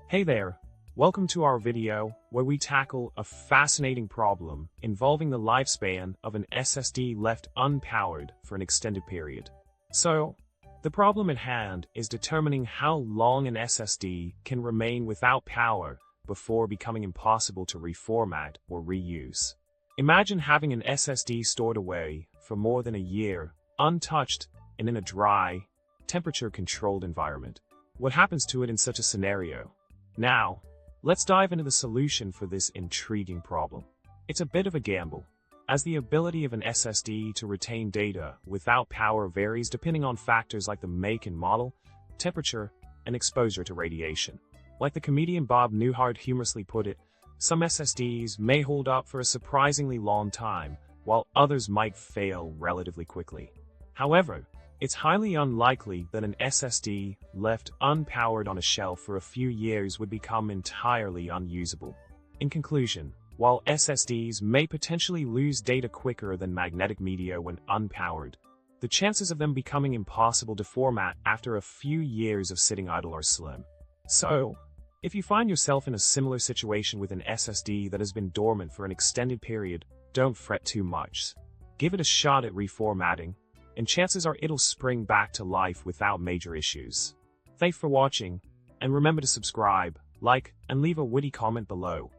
Hey there, welcome to our video where we tackle a fascinating problem involving the lifespan of an SSD left unpowered for an extended period. So, the problem at hand is determining how long an SSD can remain without power before becoming impossible to reformat or reuse. Imagine having an SSD stored away for more than a year, untouched and in a dry, temperature-controlled environment. What happens to it in such a scenario? Now, let's dive into the solution for this intriguing problem. It's a bit of a gamble, as the ability of an SSD to retain data without power varies depending on factors like the make and model, temperature, and exposure to radiation. Like the comedian Bob Newhart humorously put it, some SSDs may hold up for a surprisingly long time, while others might fail relatively quickly. However, it's highly unlikely that an SSD left unpowered on a shelf for a few years would become entirely unusable. In conclusion, while SSDs may potentially lose data quicker than magnetic media when unpowered, the chances of them becoming impossible to format after a few years of sitting idle are slim. So, if you find yourself in a similar situation with an SSD that has been dormant for an extended period, don't fret too much. Give it a shot at reformatting, and chances are it'll spring back to life without major issues. Thanks for watching, and remember to subscribe, like, and leave a witty comment below.